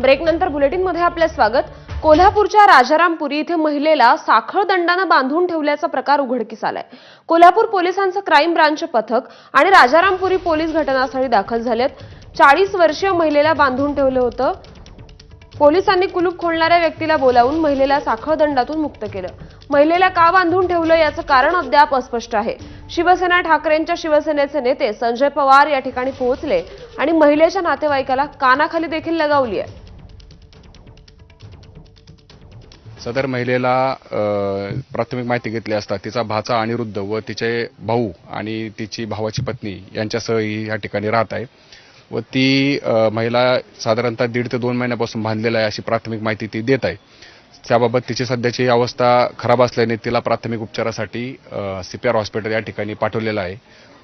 ब्रेकनंतर बुलेटिनमध्ये आपले स्वागत। कोल्हापूरच्या राजारामपुरी इथे महिलेला साखळ दंडानं बांधून ठेवल्याचा प्रकार उघडकीस आलाय। कोल्हापूर पोलिसांचं क्राईम ब्रांच पथक आणि राजारामपुरी पोलीस घटनास्थळी दाखल झालेत। 40 वर्षीय महिलेला बांधून ठेवलं होतं। पोलिसांनी कुलूप खोलणाऱ्या व्यक्तीला बोलावून महिलेला साखळ दंडातून मुक्त केलं। महिलेला का बांधून ठेवलं याचं कारण अद्याप अस्पष्ट आहे। शिवसेना ठाकरेंच्या शिवसेनेचे नेते संजय पवार या ठिकाणी पोहोचले आणि महिलेच्या नातेवाईकाला कानाखाली देखील लगावली आहे। सदर महिलेला प्राथमिक माहिती घेतली असता तिचा भाचा अनिरुद्ध व तिचे भाऊ आणि तिची भावाची पत्नी यांच्यासह या ठिकाणी राहत आहे व ती महिला साधारणतः 1.5 ते 2 महिन्यापासून बांधलेला आहे अशी प्राथमिक माहिती ती देत आहे। त्याबाबत तिची सध्याची अवस्था खराब असल्याने तिला प्राथमिक उपचारासाठी CPR हॉस्पिटल या ठिकाणी पाठवलेलं आहे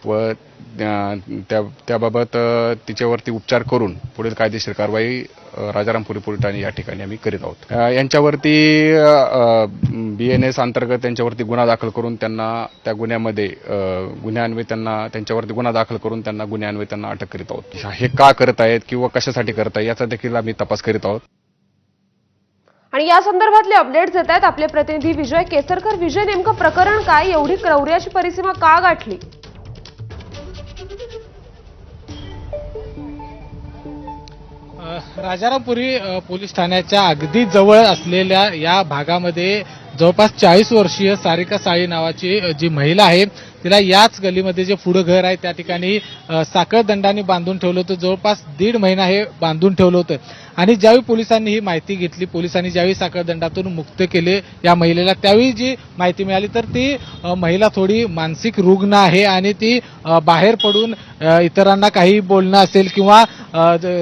व त्याबाबत तिच्यावरती उपचार करून पुढील कायदेशीर कारवाई राजारामपुरी पोलीस ठाणे या ठिकाणी आम्ही करीत आहोत। यांच्यावरती BNS अंतर्गत त्यांच्यावरती गुन्हा दाखल करून त्यांना त्या गुन्ह्यामध्ये गुन्ह्यान्वये त्यांच्यावरती गुन्हा दाखल करून त्यांना गुन्ह्यान्वये त्यांना अटक करीत आहोत। हे का करत आहेत किंवा कशासाठी करत आहेत याचा देखील आम्ही तपास करीत आहोत। आणि या संदर्भातले अपडेट्स देत आहेत आपले प्रतिनिधी विजय केसरकर। विजय, नेमकं प्रकरण काय? एवढी क्रौर्याची परिसीमा का गाठली? राजारामपुरी पोलीस ठाण्याच्या अगदी जवळ असलेल्या या भागामध्ये जवळपास 40 वर्षीय सारिका साळी नावाची जी महिला आहे तिला याच गलीमध्ये जे पुढे घर आहे त्या ठिकाणी साखळ दंडाने बांधून ठेवलं होतं। जवळपास 1.5 महिना हे बांधून ठेवलं होतं आणि ज्यावेळी पोलिसांनी ही माहिती घेतली, पोलिसांनी ज्यावेळी साखळ दंडातून मुक्त केले या महिलेला, त्यावेळी जी माहिती मिळाली तर ती महिला थोडी मानसिक रुग्ण आहे आणि ती बाहेर पडून इतरांना काही बोलणं असेल किंवा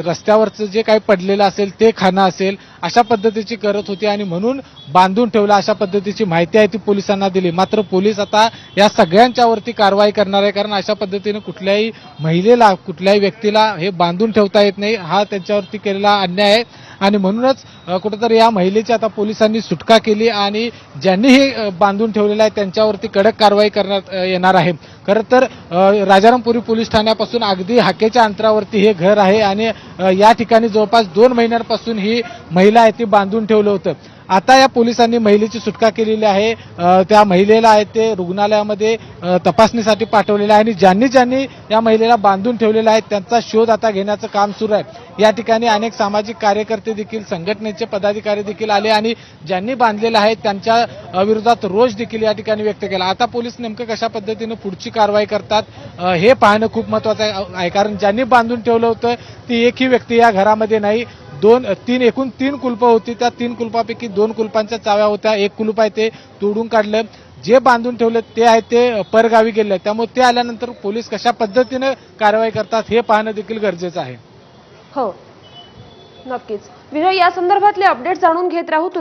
रस्त्यावरचं जे काही पडलेलं असेल ते खाणं असेल अशा पद्धतीची करत होती आणि म्हणून बांधून ठेवलं अशा पद्धतीची माहिती आहे ती पोलिसांना दिली। मात्र पोलीस आता या सगळ्यांच्यावरती कारवाई करणार आहे, कारण अशा पद्धतीने कुठल्याही महिलेला कुठल्याही व्यक्तीला हे बांधून ठेवता येत नाही, हा त्यांच्यावरती केलेला अन्याय आहे आणि म्हणूनच कुठेतरी या महिलेची आता पोलिसांनी सुटका केली आणि ज्यांनी हे बांधून ठेवलेलं आहे त्यांच्यावरती कडक कारवाई करण्यात येणार आहे। खरं तर राजारामपुरी पोलीस ठाण्यापासून अगदी हाकेच्या अंतरावरती हे घर आहे आणि या ठिकाणी जवळपास 2 महिन्यांपासून ही महिला आहे ती बांधून ठेवलं होतं। आता या पोलिसांनी महिलेची सुटका केलेली आहे। त्या महिलेला आहे ते रुग्णालयामध्ये तपासणीसाठी पाठवलेलं आहे आणि ज्यांनी या महिलेला बांधून ठेवलेला आहे त्यांचा शोध आता घेण्याचं काम सुरू आहे। या ठिकाणी अनेक सामाजिक कार्यकर्ते देखील, संघटनेचे पदाधिकारी देखील आले आणि ज्यांनी बांधलेलं आहे त्यांच्या विरोधात रोष देखील या ठिकाणी व्यक्त केला। आता पोलीस नेमकं कशा पद्धतीने पुढची कारवाई करतात हे पाहणं खूप महत्त्वाचं आहे, कारण ज्यांनी बांधून ठेवलं होतं ती एकही व्यक्ती या घरामध्ये नाही। एकूण 3 कुलपं होती, त्या 3 कुलपापैकी 2 कुलपांच्या चाव्या होत्या, 1 कुलूप आहे ते तोडून काढलं। जे बांधून ठेवले ते आहे ते परगावी गेले, त्यामुळे ते आल्यानंतर पोलीस कशा पद्धतीने कारवाई करतात हे पाहणं देखील गरजेचं आहे। हो, नक्कीच विजय, या संदर्भातले अपडेट जाणून घेत राहू।